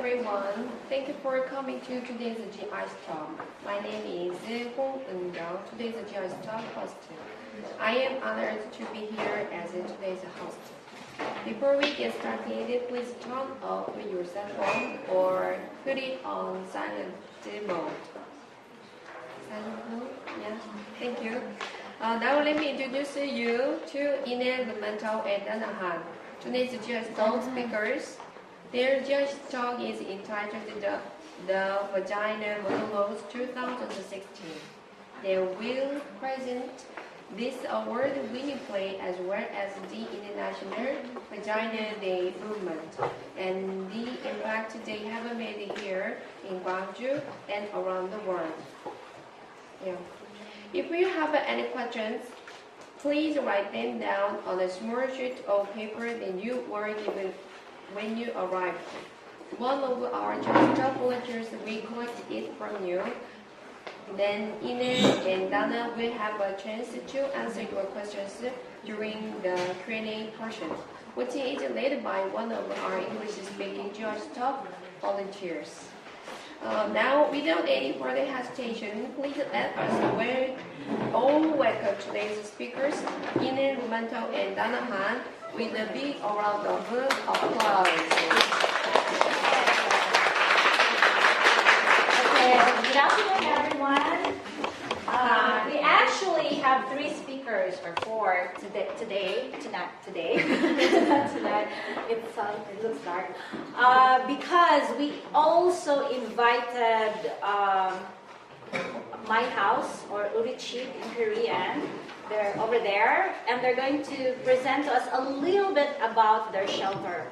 everyone. Thank you for coming to today's GIC talk. My name is Ynell, today's GIC talk host. I am honored to be here as today's host. Before we get started, please turn off your cell phone or put it on silent mode. Silent mode? Yeah, thank you. Now let me introduce you to Ynell, Lumantao, and Danahan. Today's GIC talk speakers. Their GIC talk is entitled the Vagina Monologues 2016. They will present this award-winning play as well as the International Vagina Day movement and the impact they have made here in Gwangju and around the world. Yeah. If you have any questions, please write them down on a small sheet of paper that you were given when you arrived. One of our top volunteers will collect it from you. Then Ynell and Dana will have a chance to answer your questions during the Q&A portion, which is led by one of our English-speaking GIC talk volunteers. Now, without any further hesitation, please let us all welcome today's speakers, Ynell, Lumantao, and Danahan, with a big round of applause. Okay, good afternoon, everyone. We actually have 3 speakers, or 4 today. Tonight. It looks dark. Because we also invited my house, or Urichip in Korean. They're over there, and they're going to present to us a little bit about their shelter,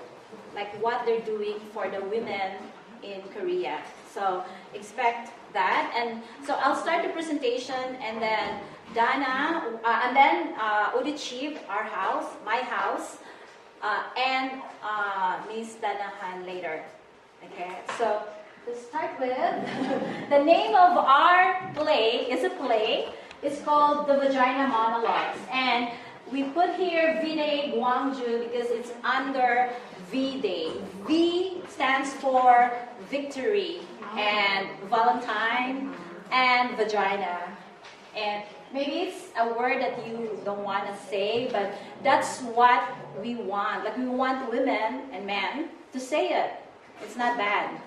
like what they're doing for the women in Korea. So expect that, and so I'll start the presentation, and then Dana, and then Urichip, our house, my house, and Miss Danahan later. Okay, so to start with, the name of our play is a play. It's called the Vagina Monologues, and we put here V-Day Gwangju because it's under V-Day. V stands for victory, and Valentine, and vagina. And maybe it's a word that you don't want to say, but that's what we want. Like, we want women and men to say it. It's not bad.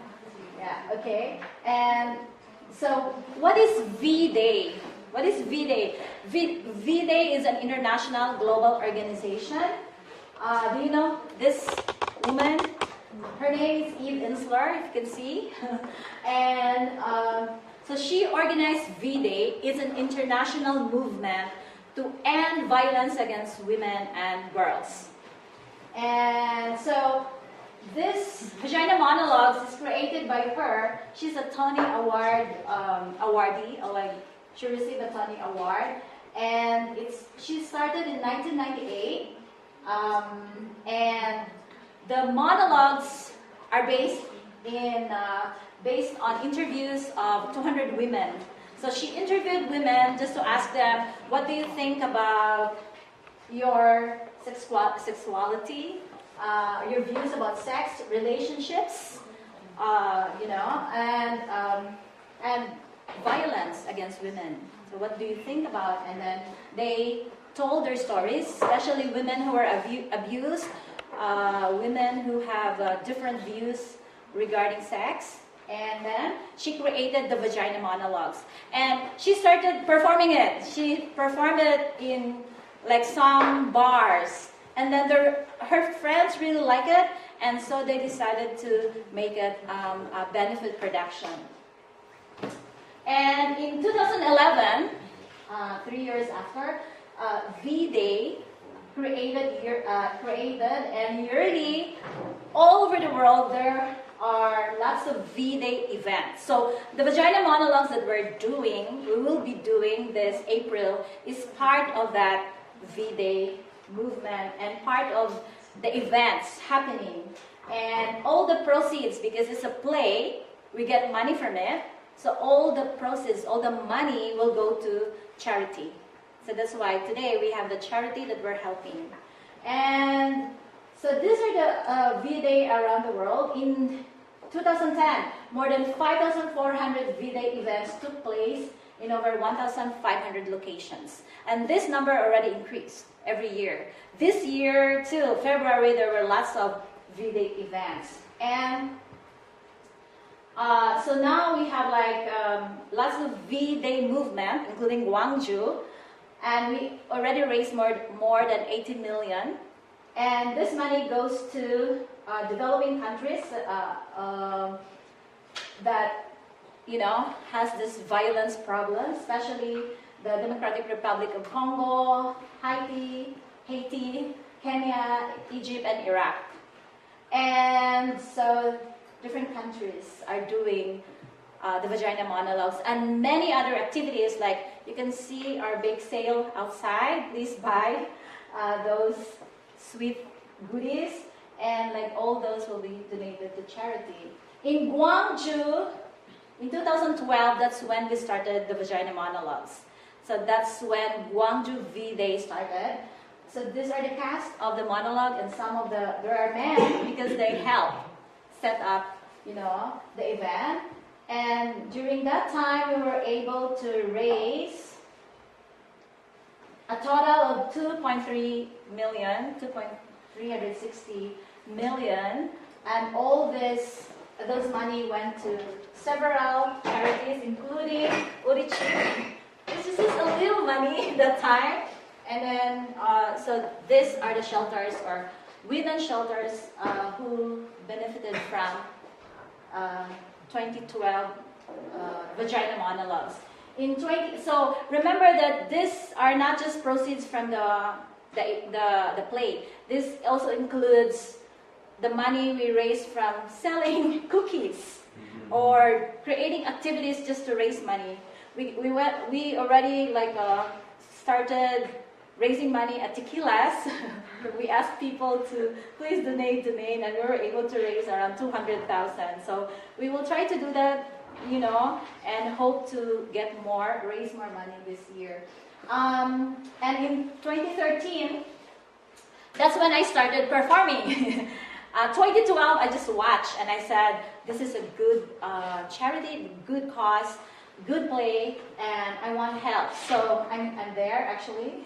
Yeah, okay. And so, what is V-Day? What is V-Day? V-Day is an international global organization. Do you know this woman? Her name is Ynell, if you can see. And so she organized V-Day. It's an international movement to end violence against women and girls. And so this Vagina Monologues is created by her. She's a Tony Award awardee. She received a Tony Award, and she started in 1998. And the monologues are based on interviews of 200 women. So she interviewed women just to ask them, what do you think about your sexuality, your views about sex, relationships, and violence against women. So what do you think about? And then they told their stories, especially women who are abused, women who have different views regarding sex. And then she created the Vagina Monologues. And she started performing it. She performed it in like some bars. And then her friends really like it, and so they decided to make it a benefit production. And in 2011, 3 years after, V-Day created, and yearly, all over the world, there are lots of V-Day events. So the Vagina Monologues that we will be doing this April, is part of that V-Day movement and part of the events happening. And all the proceeds, because it's a play, we get money from it. So all the proceeds, all the money will go to charity. So that's why today we have the charity that we're helping. And so these are the V-Day around the world. In 2010, more than 5,400 V-Day events took place in over 1,500 locations. And this number already increased every year. This year, till February, there were lots of V-Day events. And so now we have like lots of V-Day movement, including Gwangju, and we already raised more than 80 million. And this money goes to developing countries that, you know, has this violence problem, especially the Democratic Republic of Congo, Haiti, Kenya, Egypt, and Iraq. And so different countries are doing the Vagina Monologues and many other activities. Like you can see our big sale outside. Please buy those sweet goodies, and like all those will be donated to charity. In Gwangju, in 2012, that's when we started the Vagina Monologues. So that's when Gwangju V-Day started. So these are the cast of the monologue, and some of there are men because they help set up, you know, the event. And during that time, we were able to raise a total of 2.3 million, 2.360 million, and all those money went to several charities, including Urichi. This is just a little money at that time. And then, so these are the shelters or women's shelters who benefited from 2012 Vagina Monologues. So remember that these are not just proceeds from the play. This also includes the money we raised from selling cookies or creating activities just to raise money. We already like started raising money at Tequilas. We asked people to please donate, and we were able to raise around 200,000. So we will try to do that, you know, and hope to raise more money this year. And in 2013, that's when I started performing. 2012, I just watched and I said, this is a good charity, good cause, good play, and I want help. So I'm there actually.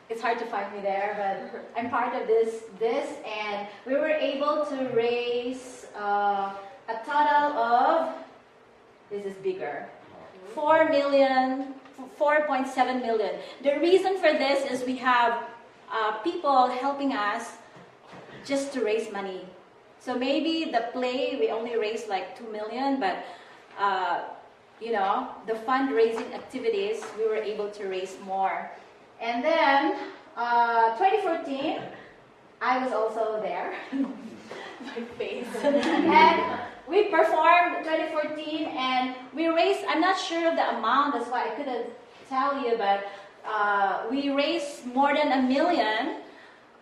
It's hard to find me there, but I'm part of this, and we were able to raise a total of, this is bigger, 4.7 million. The reason for this is we have people helping us just to raise money. So maybe the play, we only raised like 2 million, but you know, the fundraising activities, we were able to raise more. And then 2014, I was also there. My face. And we performed 2014 and we raised, I'm not sure of the amount, that's why I couldn't tell you, but we raised more than 1 million,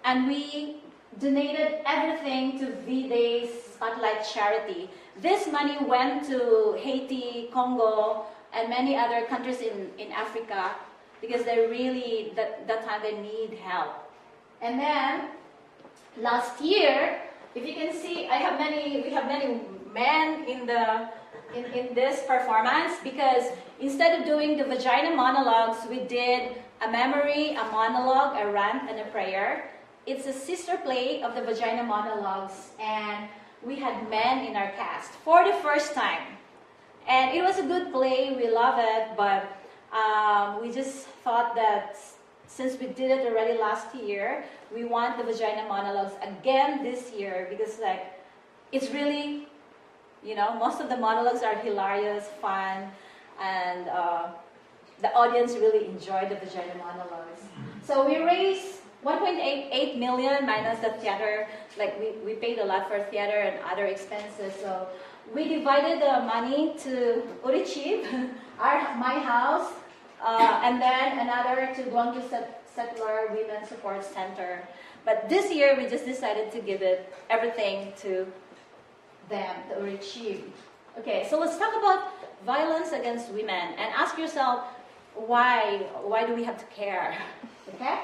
and we donated everything to V-Day's Spotlight charity. This money went to Haiti, Congo, and many other countries in Africa, because they really, that time they need help. And then, last year, if you can see, we have many men in this performance, because instead of doing the Vagina Monologues, we did a memory, a monologue, a rant, and a prayer. It's a sister play of the Vagina Monologues, and we had men in our cast for the first time. And it was a good play, we love it, but we just thought that since we did it already last year, we want the Vagina Monologues again this year, because like, it's really, you know, most of the monologues are hilarious, fun, and the audience really enjoyed the Vagina Monologues. So we raised 1.88 million minus the theater. Like we paid a lot for theater and other expenses. So we divided the money to Urichib, my house, and then another to Gwangju Settler Women's Support Center. But this year we just decided to give it everything to them, the Urichib. Okay, so let's talk about violence against women and ask yourself, why do we have to care? Okay?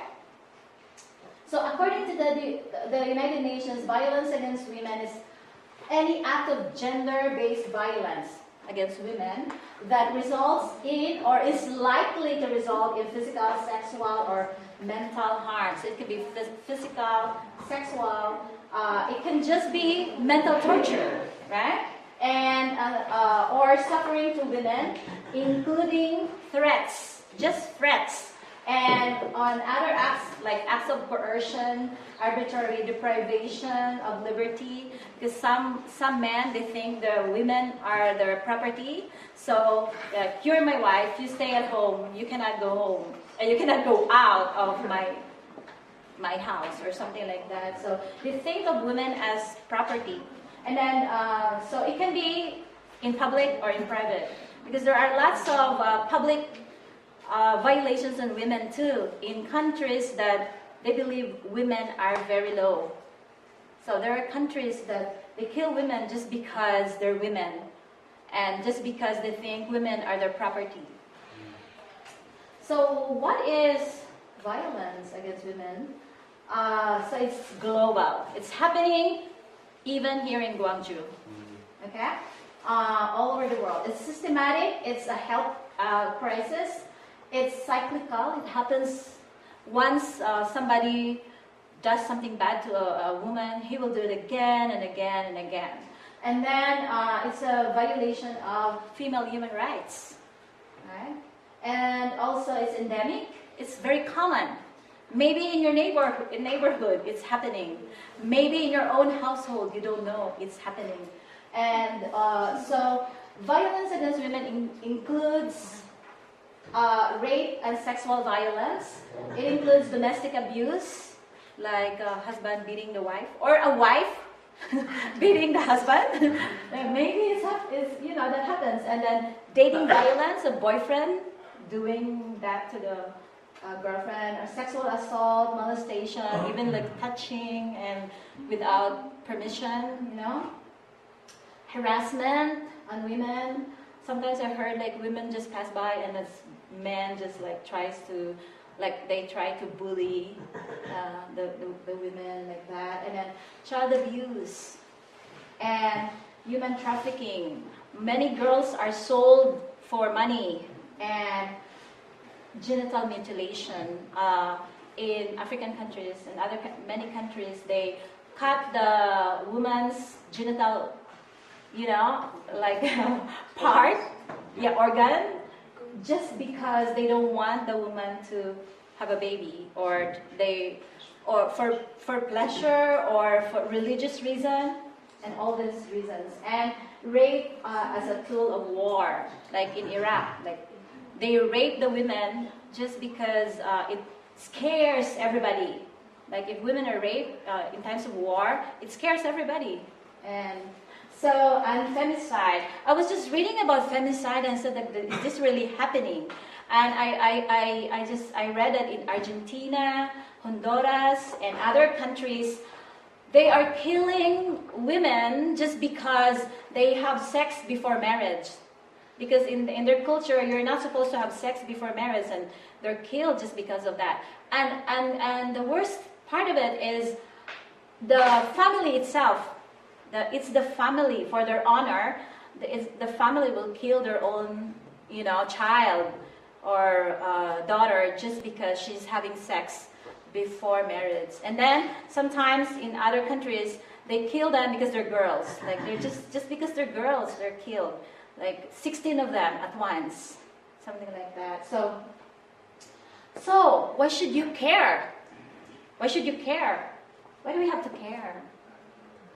So according to the United Nations, violence against women is any act of gender-based violence against women that results in or is likely to result in physical, sexual, or mental harm. So it could be physical, sexual, it can just be mental torture, right? And or suffering to women, including threats, just threats. And on other acts, like acts of coercion, arbitrary deprivation of liberty, because some men, they think the women are their property. So, you're my wife, you stay at home, you cannot go home, and you cannot go out of my house, or something like that. So, they think of women as property. And then, so it can be in public or in private, because there are lots of public violations on women too, in countries that they believe women are very low. So there are countries that they kill women just because they're women, and just because they think women are their property. So what is violence against women? So it's global. It's happening even here in Gwangju. Okay? All over the world. It's systematic. It's a health crisis. It's cyclical. It happens once somebody does something bad to a woman, he will do it again and again and again. And then it's a violation of female human rights. Right? And also it's endemic. It's very common. Maybe in your neighborhood it's happening. Maybe in your own household you don't know it's happening. And so violence against women includes rape and sexual violence. It includes domestic abuse, like a husband beating the wife, or a wife beating the husband. Maybe that happens. And then dating violence, a boyfriend doing that to the girlfriend, or sexual assault, molestation, even like touching and without permission, Harassment on women. Sometimes I heard like women just pass by and this man just like tries to, like they try to bully the women like that. And then child abuse and human trafficking. Many girls are sold for money, and genital mutilation. In African countries and many countries, they cut the woman's genital, like part, organ, just because they don't want the woman to have a baby, or for pleasure, or for religious reason, and all these reasons. And rape as a tool of war, like in Iraq, like they rape the women just because it scares everybody. Like if women are raped in times of war, it scares everybody. And so, and femicide. I was just reading about femicide and said that is this really happening? And I read that in Argentina, Honduras, and other countries, they are killing women just because they have sex before marriage. Because in their culture, you're not supposed to have sex before marriage, and they're killed just because of that. And the worst part of it is the family itself. It's the family, for their honor, the family will kill their own, child or daughter just because she's having sex before marriage. And then sometimes in other countries, they kill them because they're girls. Like they're just because they're girls, they're killed. Like 16 of them at once, something like that. So why should you care? Why should you care? Why do we have to care?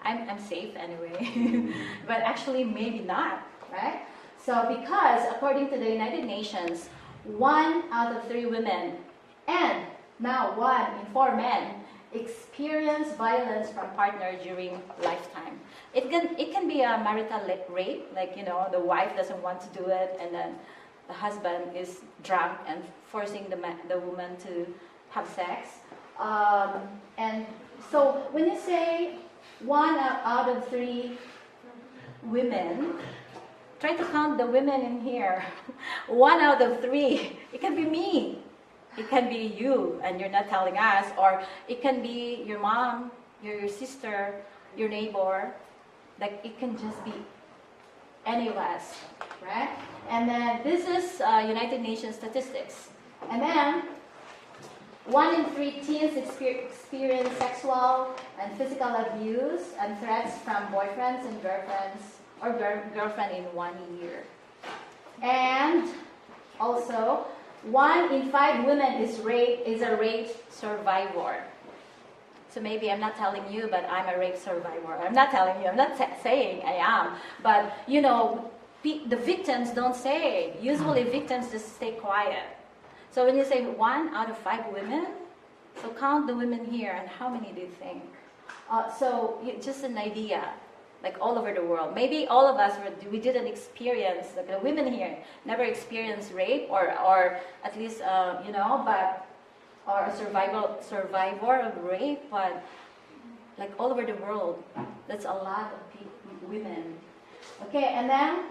I'm safe anyway, but actually maybe not, right? So because according to the United Nations, 1 out of 3 women, and now 1 in 4 men, experience violence from partner during lifetime. It can be a marital rape, like the wife doesn't want to do it, and then the husband is drunk and forcing the woman to have sex. And so when you say 1 out of 3 women, try to count the women in here. 1 out of 3. It can be me. It can be you, and you're not telling us. Or it can be your mom, your sister, your neighbor. Like it can just be any less, right? And then this is United Nations statistics. And then 1 in 3 teens experience sexual and physical abuse and threats from boyfriends and girlfriends or girlfriend in 1 year. And also, 1 in 5 women is a rape survivor. So maybe I'm not telling you, but I'm a rape survivor. I'm not telling you. I'm not saying I am. But, you know, the victims don't say. Usually victims just stay quiet. So when you say 1 out of 5 women, so count the women here and how many do you think? Just an idea, like all over the world. Maybe all of us, we didn't experience, like the women here, never experienced rape or at least, or a survivor of rape, but like all over the world, that's a lot of women. Okay, and then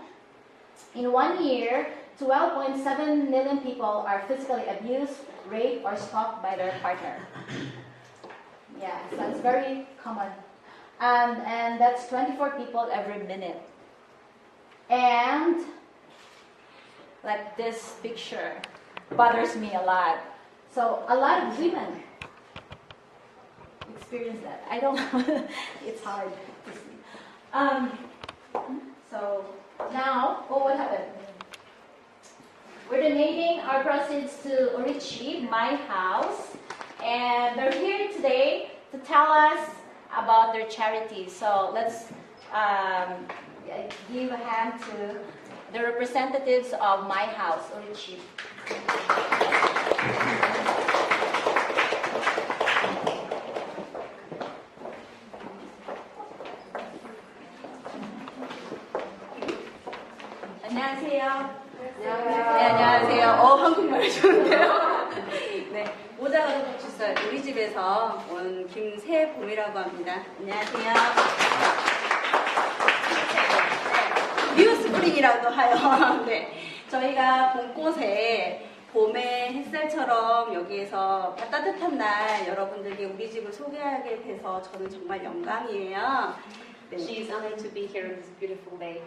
in 1 year, 12.7 million people are physically abused, raped, or stalked by their partner. Yeah, so that's very common. And that's 24 people every minute. And like this picture bothers me a lot. So a lot of women experience that. I don't know. It's hard to see. So now, what happened? We're donating our proceeds to Urichi, my house, and they're here today to tell us about their charity. So let's give a hand to the representatives of my house, Urichi. 안녕하세요. 네, 안녕하세요. 한국말 좋은데요? 네, 모자가 좀 주셨어요. 우리 집에서 온 김세봄이라고 합니다. 안녕하세요. 뉴스프링이라고도 하요. 네, 저희가 봄꽃에 봄의 햇살처럼 여기에서 따뜻한 날 여러분들께 우리 집을 소개하게 돼서 저는 정말 영광이에요. 네. She is honored to be here on this beautiful day.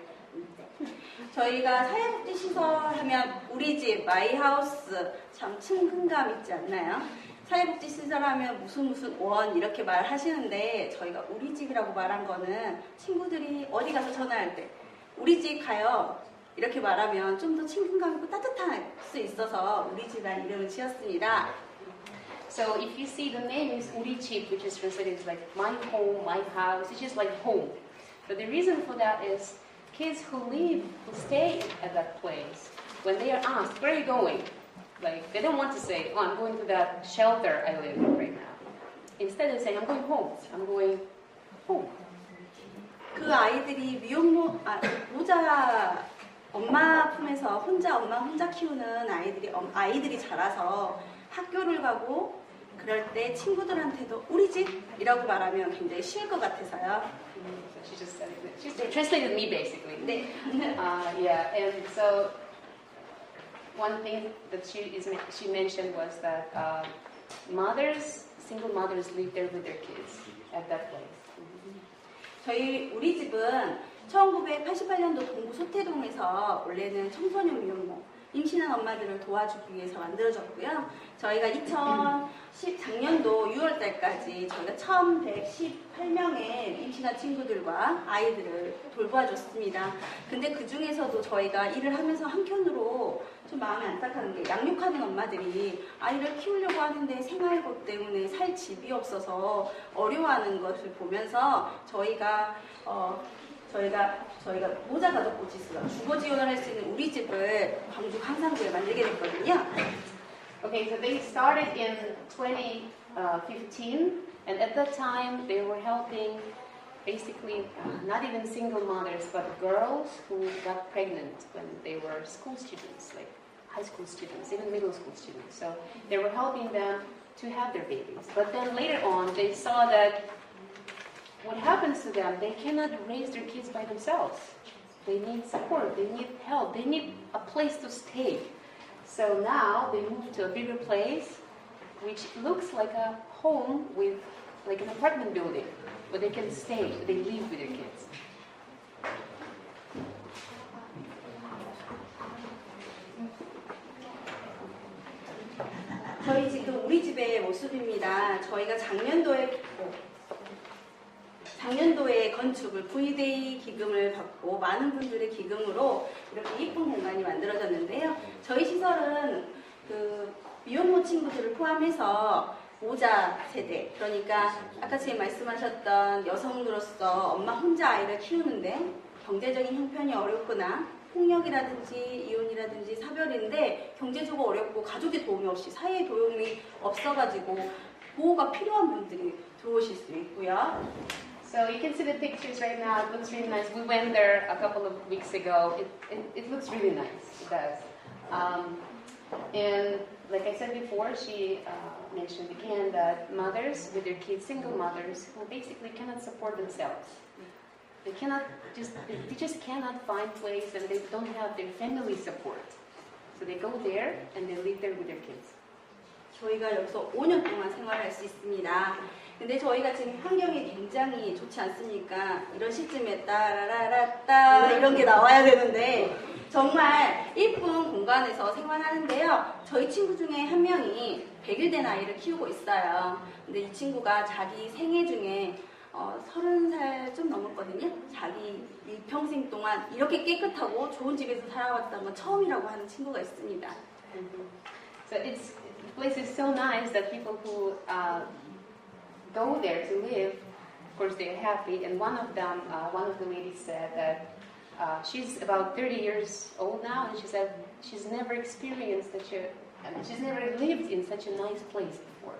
저희가 사회복지 시설 하면 우리 집, 마이 하우스 참 친근감 있지 않나요? 사회복지 시설 하면 무슨 원 이렇게 말하시는데 저희가 우리 집이라고 말한 거는 친구들이 어디 가서 전화할 때 우리 집 가요 이렇게 말하면 좀 더 친근감 있고 따뜻할 수 있어서 우리 집이라는 이름을 지었습니다. So if you see the name is Urichi, which is translated as like my home, my house, it's just like home. But the reason for that is kids who stay at that place, when they are asked, where are you going? Like, they don't want to say, oh, I'm going to that shelter I live in right now. Instead they say, I'm going home. I'm going home. 그 아이들이 모자 엄마 품에서 엄마 혼자 키우는 아이들이 자라서 학교를 가고 그럴 때 친구들한테도 우리 집이라고 말하면 굉장히 쉬울 것 같아서요. So she just said it. She translated me basically. 네. Yeah, and so one thing that she mentioned was that single mothers live there with their kids at that place. 저희 우리 집은 1988년도 동구 소태동에서 원래는 청소년 미혼모 임신한 엄마들을 도와주기 위해서 만들어졌고요. 저희가 2010작년도 6월달까지 저희가 1118명의 임신한 친구들과 아이들을 돌봐줬습니다. 근데 그 중에서도 저희가 일을 하면서 한켠으로 좀 마음이 안타까운 게 양육하는 엄마들이 아이를 키우려고 하는데 생활고 때문에 살 집이 없어서 어려워하는 것을 보면서 저희가 모자 가족 보지수가 주거 지원을 할 수 있는 우리 집을 광주 강상구에 만들게 됐거든요. Okay, so they started in 2015, and at that time they were helping basically not even single mothers, but girls who got pregnant when they were school students, like high school students, even middle school students. So they were helping them to have their babies. But then later on, they saw that what happens to them, they cannot raise their kids by themselves. They need support, they need help, they need a place to stay. So now they moved to a bigger place, which looks like a home with like an apartment building, where they can stay, they live with their kids. 저희가 작년도에 건축을 V-Day 기금을 받고 많은 분들의 기금으로 이렇게 예쁜 공간이 만들어졌는데요. 저희 시설은 그 미혼모 친구들을 포함해서 모자 세대, 그러니까 아까 지금 말씀하셨던 여성으로서 엄마 혼자 아이를 키우는데 경제적인 형편이 어렵거나 폭력이라든지 이혼이라든지 사별인데 경제적으로 어렵고 가족의 도움이 없이 사회의 도움이 없어가지고 보호가 필요한 분들이 들어오실 수 있고요. So you can see the pictures right now. It looks really nice. We went there a couple of weeks ago. It looks really nice. It does. And like I said before, she mentioned again that mothers with their kids, single mothers, who basically cannot support themselves. They just cannot find place, and they don't have their family support. So they go there and they live there with their kids. 저희가 여기서 5년 동안 생활할 수 있습니다. 근데 저희가 지금 환경이 굉장히 좋지 않습니까? 이런 시점에 따라라라따 이런 게 나와야 되는데 정말 예쁜 공간에서 생활하는데요. 저희 친구 중에 한 명이 100일 된 아이를 키우고 있어요. 근데 이 친구가 자기 생애 중에 30살 좀 넘었거든요. 자기 일평생 동안 이렇게 깨끗하고 좋은 집에서 살아왔던 건 처음이라고 하는 친구가 있습니다. So the place is so nice that people who go there to live, of course, they're happy. And one of the ladies said that she's about 30 years old now, and she said she's never experienced she's never lived in such a nice place before.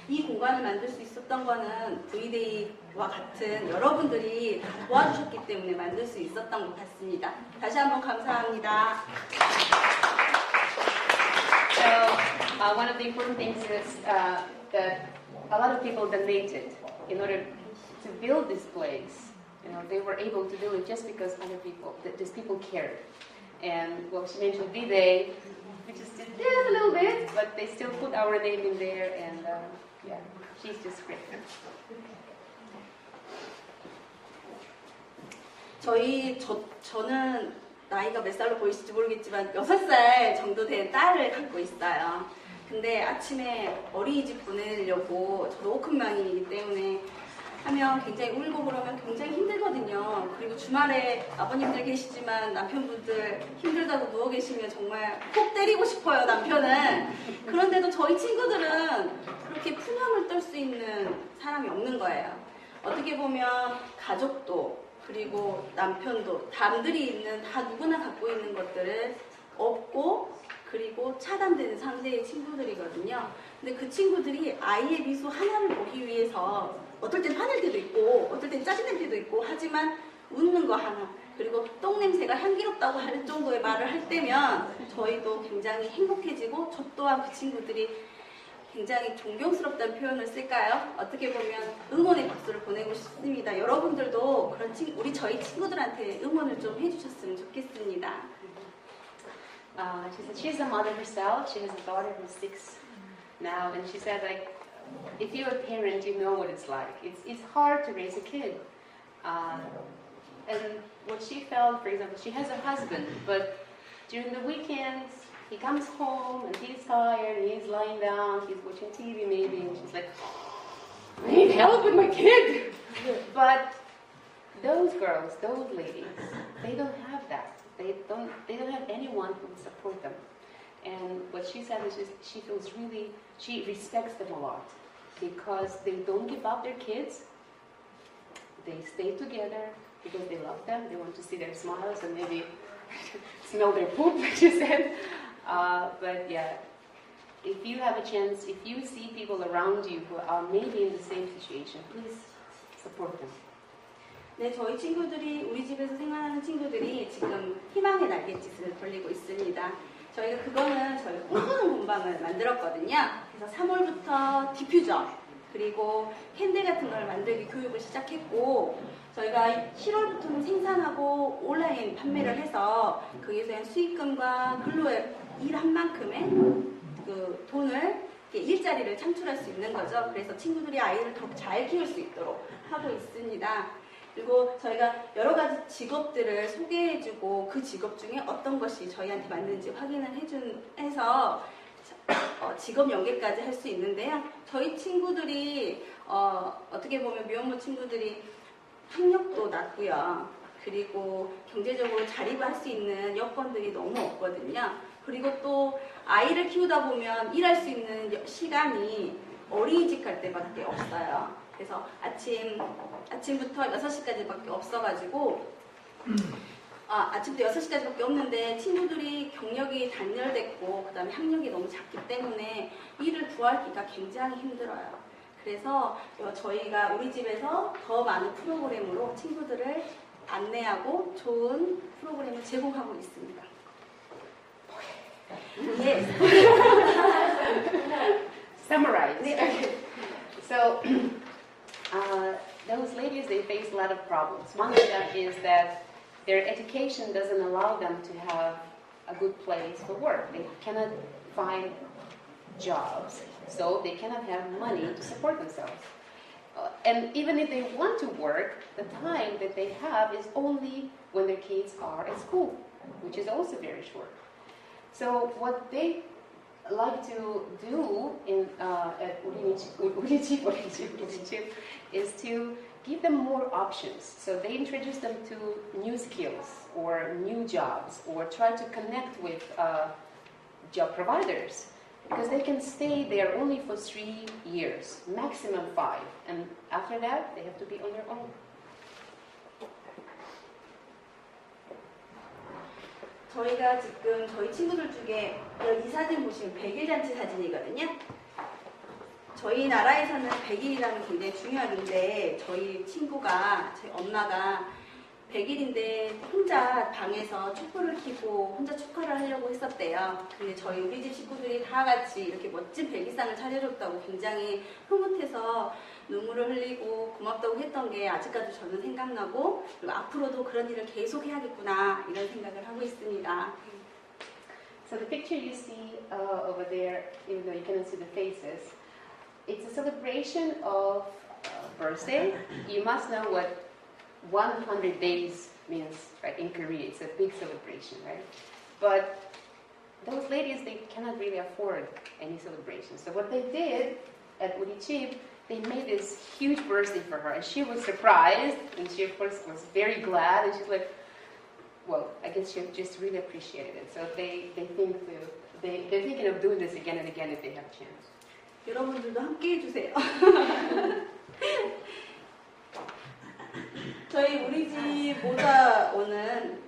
이 공간을 만들 수 있었던 거는 V-Day와 같은 여러분들이 다 도와주셨기 때문에 만들 수 있었던 것 같습니다. 다시 한번 감사합니다. So one of the important things is that a lot of people donated in order to build this place. You know, they were able to do it just because these people cared. And well, she mentioned V-Day, we just did a little bit, but they still put our name in there, and yeah, she's just great. 저는 나이가 몇 살로 보이실지 모르겠지만 6살 정도 된 딸을 갖고 있어요. 근데 아침에 어린이집 보내려고 저도 워크맨이기 때문에 하면 굉장히 울고 그러면 굉장히 힘들거든요. 그리고 주말에 아버님들 계시지만 남편분들 힘들다고 누워 계시면 정말 꼭 때리고 싶어요, 남편은. 그런데도 저희 친구들은 그렇게 푸념을 떨 수 있는 사람이 없는 거예요. 어떻게 보면 가족도 그리고 남편도 남들이 있는 다 누구나 갖고 있는 것들을 업고 그리고 차단되는 상대의 친구들이거든요. 근데 그 친구들이 아이의 미소 하나를 보기 위해서 어떨 땐 화낼 때도 있고 어떨 땐 짜증낼 때도 있고 하지만 웃는 거 하나 그리고 똥냄새가 향기롭다고 할 정도의 말을 할 때면 저희도 굉장히 행복해지고 저 또한 그 친구들이 굉장히 존경스럽다는 표현을 쓸까요? 어떻게 보면 응원의 박수를 보내고 싶습니다. 여러분들도 그런 저희 친구들한테 응원을 좀 해주셨으면 좋겠습니다. She said she's a mother herself. She has a daughter who's 6 now, and she said, like, if you're a parent, you know what it's like. It's hard to raise a kid. And what she felt, for example, she has a husband, but during the weekends, he comes home and he's tired and he's lying down, he's watching TV maybe, and she's like, I need help with my kid. But those girls, those ladies, they don't have that. They don't have anyone who will support them. And what she said is she respects them a lot because they don't give up their kids. They stay together because they love them. They want to see their smiles and maybe smell their poop, like she said. But yeah, if you have a chance, if you see people around you who are maybe in the same situation, please support them. 네, 저희 친구들이 우리 집에서 생활하는 친구들이 지금 희망의 날갯짓을 돌리고 있습니다. 저희가 그거는 저희 꿈꾸는 공방을 만들었거든요. 그래서 3월부터 디퓨저 그리고 캔들 같은 걸 만들기 교육을 시작했고 저희가 7월부터는 생산하고 온라인 판매를 해서 거기서 수익금과 근로에 일한 만큼의 그 돈을 일자리를 창출할 수 있는 거죠. 그래서 친구들이 아이를 더 잘 키울 수 있도록 하고 있습니다. 그리고 저희가 여러 가지 직업들을 소개해주고 그 직업 중에 어떤 것이 저희한테 맞는지 확인을 해서 직업 연계까지 할 수 있는데요. 저희 친구들이 어떻게 보면 미혼모 친구들이 학력도 낮고요. 그리고 경제적으로 자립할 수 있는 여건들이 너무 없거든요. 그리고 또 아이를 키우다 보면 일할 수 있는 시간이 어린이집 갈 때밖에 없어요. 그래서 아침부터 6시까지밖에 없어가지고 아침부터 6시까지밖에 없는데 친구들이 경력이 단열됐고 그 다음에 학력이 너무 작기 때문에 일을 구하기가 굉장히 힘들어요. 그래서 저희가 우리 집에서 더 많은 프로그램으로 친구들을 안내하고 좋은 프로그램을 제공하고 있습니다. 네. Summarize. So, those ladies, they face a lot of problems. One of them is that their education doesn't allow them to have a good place for work. They cannot find jobs, so they cannot have money to support themselves. And even if they want to work, the time that they have is only when their kids are at school, which is also very short. So what they like to do at Ulichip is to give them more options. So they introduce them to new skills or new jobs, or try to connect with job providers, because they can stay there only for 3 years, maximum 5, and after that they have to be on their own. 저희가 지금 저희 친구들 중에 이 사진 보시면 100일 잔치 사진이거든요. 저희 나라에서는 100일이라는 굉장히 중요한데 저희 친구가, 저희 엄마가 100일인데 혼자 방에서 촛불을 켜고 혼자 축하를 하려고 했었대요. 근데 저희 우리 집 식구들이 다 같이 이렇게 멋진 100일상을 차려줬다고 굉장히 흐뭇해서 눈물을 흘리고 고맙다고 했던 게 아직까지 저는 생각나고, 그리고 앞으로도 그런 일을 계속 해야겠구나 이런 생각을 하고 있습니다. So the picture you see over there, even though you cannot see the faces, it's a celebration of birthday. You must know what 100 days means, right? In Korea, it's a big celebration, right? But those ladies, they cannot really afford any celebration. So what they did at Ulichip, they made this huge birthday for her, and she was surprised, and she of course was very glad, and she's like, well, I guess she just really appreciated it. So they're thinking of doing this again and again if they have a chance. 여러분들도 함께 해주세요. 저희 우리 집 모자오는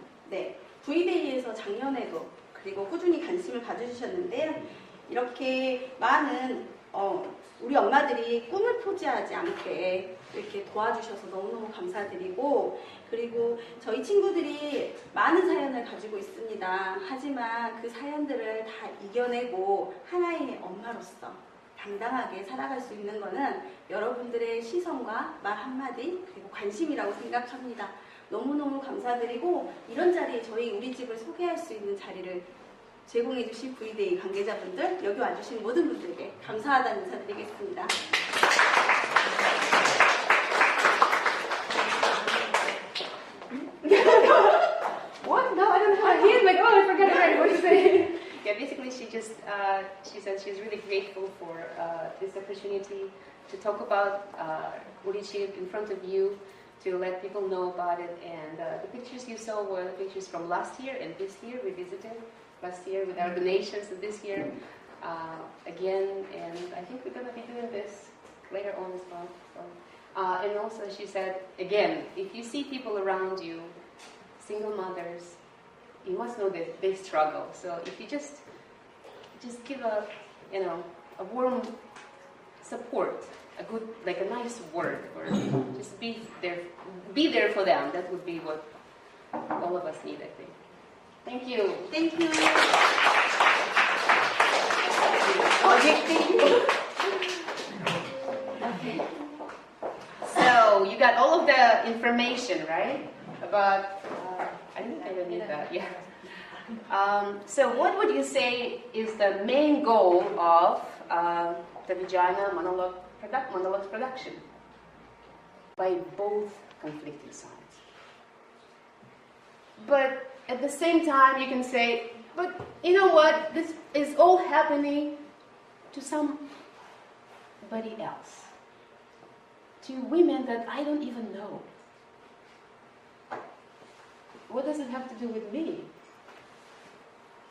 V데이에서 작년에도 그리고 꾸준히 관심을 가져주셨는데요. 이렇게 많은 우리 엄마들이 꿈을 포기하지 않게 이렇게 도와주셔서 너무너무 감사드리고, 그리고 저희 친구들이 많은 사연을 가지고 있습니다. 하지만 그 사연들을 다 이겨내고 하나의 엄마로서 당당하게 살아갈 수 있는 거는 여러분들의 시선과 말 한마디 그리고 관심이라고 생각합니다. 너무너무 감사드리고, 이런 자리에 저희 우리 집을 소개할 수 있는 자리를 제공해주신 V데이 관계자분들, 여기 와주신 모든 분들께 감사하다는 인사드리겠습니다. What? No, I don't know. He's like, oh, I forgot already what to say. Yeah, basically she said she's really grateful for this opportunity to talk about Ulichip in front of you, to let people know about it. And the pictures you saw were the pictures from last year and this year. We visited last year with our donations, and this year again. And I think we're going to be doing this later on as well. So, and also she said, again, if you see people around you, single mothers, you must know that they struggle. So if you just give a warm support, a good, like a nice word, or just be there for them. That would be what all of us need, I think. Thank you. Thank you. Okay. So you got all of the information, right? About I think I don't need that. Yeah. So what would you say is the main goal of the Vagina Monologues production by both conflicting sides? But at the same time, you can say, but you know what? This is all happening to somebody else, to women that I don't even know. What does it have to do with me?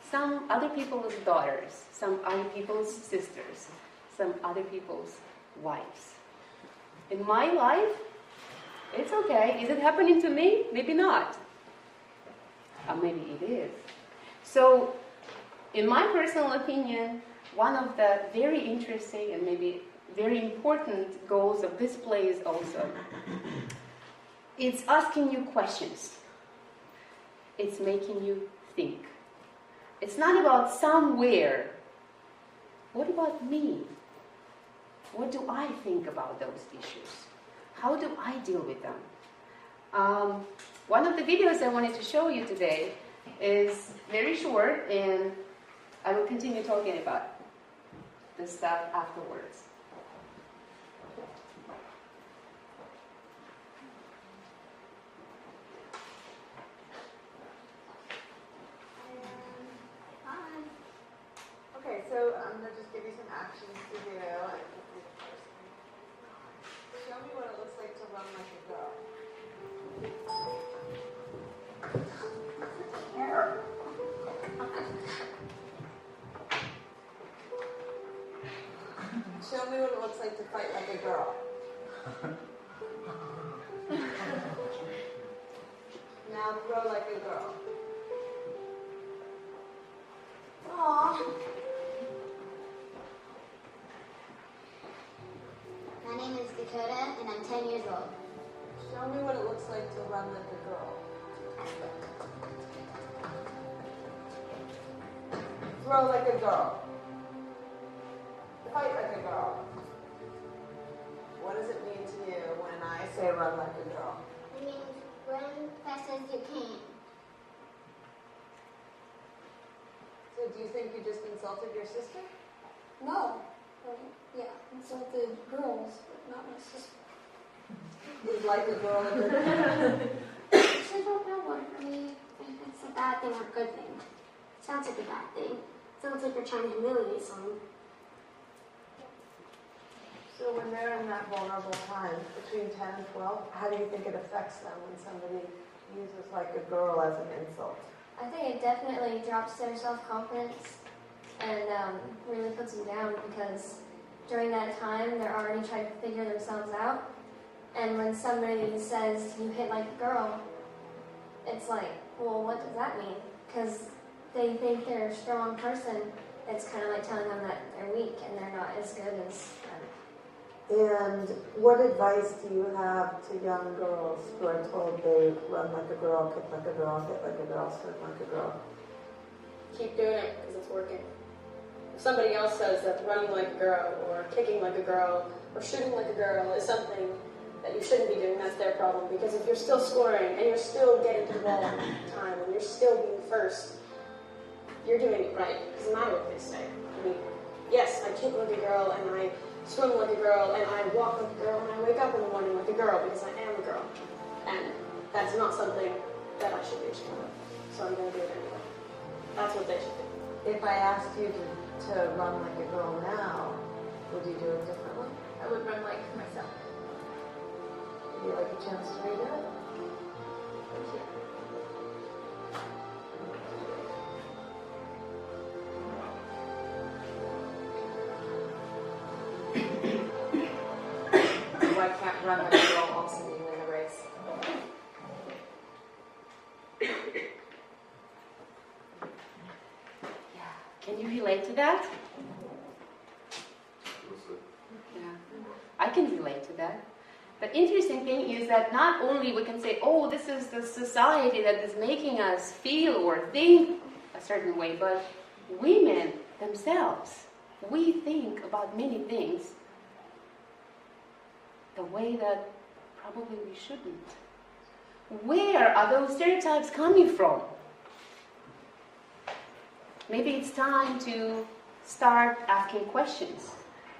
Some other people's daughters, some other people's sisters, some other people's wives. In my life, it's okay. Is it happening to me? Maybe not. Or maybe it is. So, in my personal opinion, one of the very interesting and maybe very important goals of this play is also, it's asking you questions. It's making you think. It's not about somewhere. What about me? What do I think about those issues? How do I deal with them? One of the videos I wanted to show you today is very short, and I will continue talking about this stuff afterwards. Okay, so I'm going to just give you some actions to do. Show me what it looks like to run like a girl. Show me what it looks like to fight like a girl. Now throw like a girl. Aww. My name is Dakota, and I'm 10 years old. Show me what it looks like to run like a girl. Throw like a girl. Fight like a girl. What does it mean to you when I say run like a girl? It means run fast as you can. So do you think you just insulted your sister? No. Yeah, insulted girls, but not my sister. You'd like a girl in the I don't know what really if it's a bad thing or a good thing. It sounds like a bad thing. It sounds like you're trying to humiliate someone. So when they're in that vulnerable time, between 10 and 12, how do you think it affects them when somebody uses like a girl as an insult? I think it definitely drops their self-confidence and really puts them down because during that time they're already trying to figure themselves out. And when somebody says you hit like a girl, it's like, well, what does that mean? Because they think they're a strong person. It's kind of like telling them that they're weak and they're not as good as them. And what advice do you have to young girls who are told they run like a girl, kick like a girl, hit like a girl, swim like a girl? Keep doing it because it's working. If somebody else says that running like a girl or kicking like a girl or shooting like a girl is something that you shouldn't be doing, that's their problem. Because if you're still scoring and you're still getting to the ball on time and you're still being first, you're doing it right. It doesn't matter what they say. I mean, yes, I kick like a girl and I swim like a girl and I walk like a girl and I wake up in the morning like a girl because I am a girl. And that's not something that I should be ashamed of. So I'm going to do it anyway. That's what they should do. If I asked you to run like a girl now, would you do it differently? I would run like myself. Would you like a chance to read it? Why can't run like a girl also mean win a race? Can you relate to that? Yeah, I can relate to that. The interesting thing is that not only we can say, oh, this is the society that is making us feel or think a certain way, but women themselves, we think about many things the way that probably we shouldn't. Where are those stereotypes coming from? Maybe it's time to start asking questions.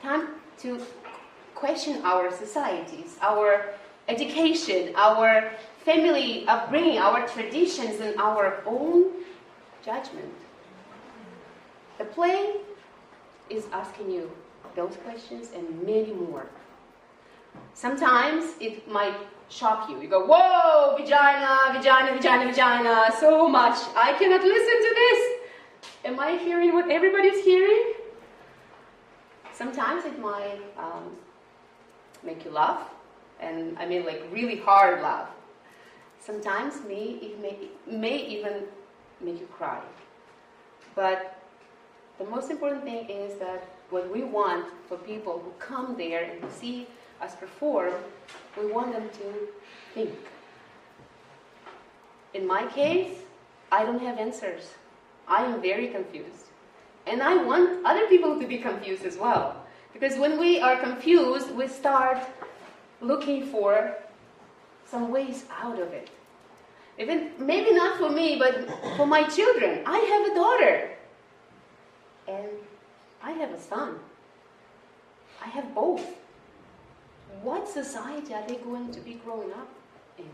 Time to question our societies, our education, our family upbringing, our traditions, and our own judgment. The play is asking you those questions and many more. Sometimes it might shock you. You go, whoa, vagina, vagina, vagina, vagina, so much. I cannot listen to this. Am I hearing what everybody's hearing? Sometimes it might make you laugh, and I mean like really hard laugh. Sometimes it may even make you cry. But the most important thing is that what we want for people who come there and who see us perform, we want them to think. In my case, I don't have answers. I am very confused. And I want other people to be confused as well. Because when we are confused, we start looking for some ways out of it. Even maybe not for me, but for my children. I have a daughter. And I have a son. I have both. What society are they going to be growing up in?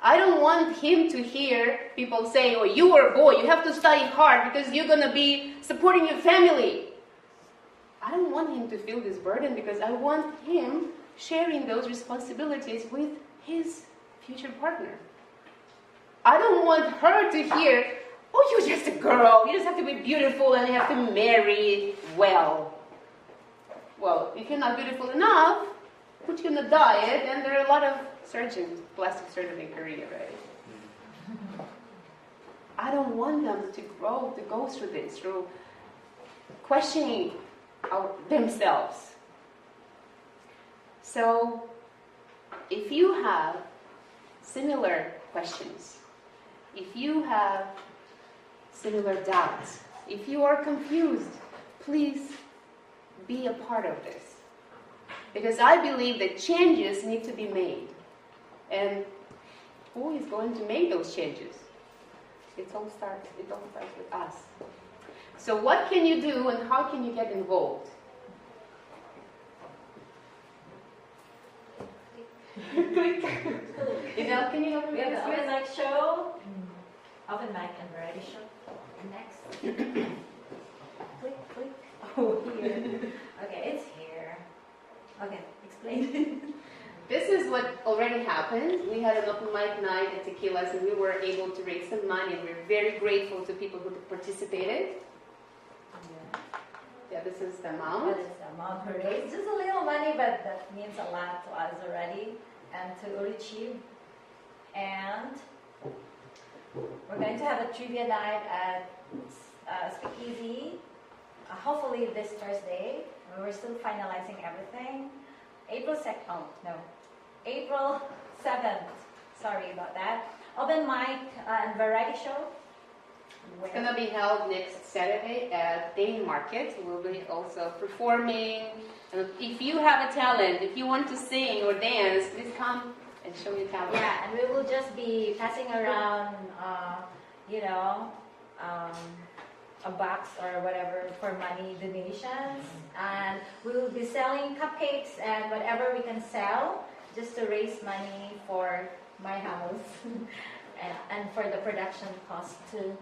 I don't want him to hear people say, oh, you are a boy, you have to study hard because you're going to be supporting your family. I don't want him to feel this burden because I want him sharing those responsibilities with his future partner. I don't want her to hear, oh, you're just a girl, you just have to be beautiful and you have to marry well. Well, if you're not beautiful enough, put you on a diet, and there are a lot of surgeons, plastic surgeons in Korea, right? I don't want them to go through this, through questioning themselves. So, if you have similar questions, if you have similar doubts, if you are confused, please be a part of this. Because I believe that changes need to be made. And who is going to make those changes? It all starts with us. So what can you do and how can you get involved? Click. Ynell, can you help me We have with the this? open mic show, open mic and variety show. Next. Click. Oh, here. Okay, it's here. Okay, explain. This is what already happened. We had an open mic night at Tequilas and we were able to raise some money and we're very grateful to people who participated. Yeah, this is the amount. What is the amount we raised? Just a little money, but that means a lot to us already and to Urichib. And we're going to have a trivia night at Speakeasy, hopefully this Thursday. We're still finalizing everything. April 7th. Sorry about that. Open mic and variety show. It's going to be held next Saturday at Dane Market. We'll be also performing. And if you have a talent, if you want to sing or dance, please come and show your talent. Yeah, and we will just be passing around, a box or whatever for money donations. And we will be selling cupcakes and whatever we can sell just to raise money for my house and for the production cost too.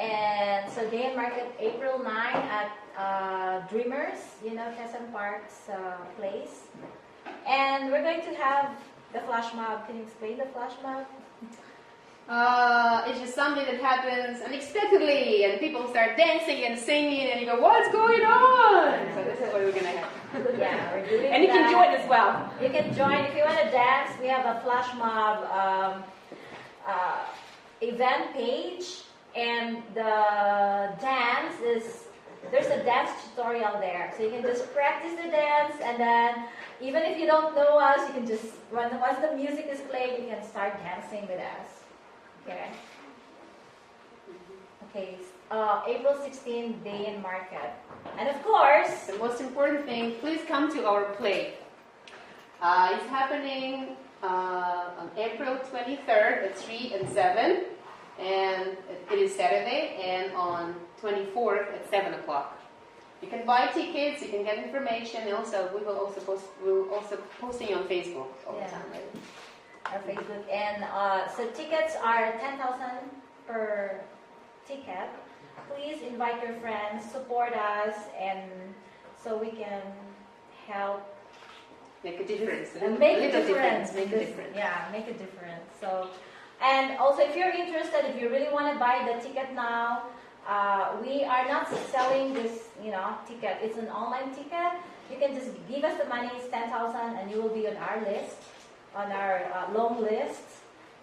And so Day and Market, April 9 at Dreamers, Quezon Park's place. And we're going to have the flash mob. Can you explain the flash mob? It's just something that happens unexpectedly and people start dancing and singing and you go, what's going on? So this is what we're going to have. Yeah, we're doing And you can join as well. You can join. If you want to dance, we have a flash mob event page. And the dance there's a dance tutorial there. So you can just practice the dance and then even if you don't know us, you can just, once the music is played, you can start dancing with us. Okay? Okay, April 16th, Day and Market. And of course, the most important thing, please come to our play. It's happening on April 23rd at 3 and 7. And it is Saturday, and on 24th at 7 o'clock. You can buy tickets, you can get information, and also we'll also posting on Facebook all the time, right? Our Facebook. And so tickets are 10,000 per ticket. please invite your friends, support us, and so we can help Make a difference. make a little difference. Make a difference. Yeah, make a difference. So, and also if you're interested, if you really want to buy the ticket now, we are not selling this, ticket. It's an online ticket. You can just give us the money, it's 10,000, and you will be on our list, on our long list,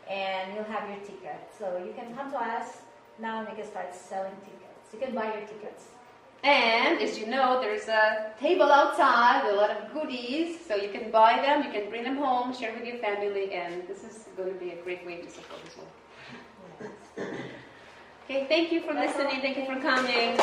and you'll have your ticket. So you can come to us now and we can start selling tickets. You can buy your tickets. And as you know, there's a table outside with a lot of goodies, so you can buy them, you can bring them home, share with your family, and this is going to be a great way to support as well. Okay, thank you for listening, thank you for coming.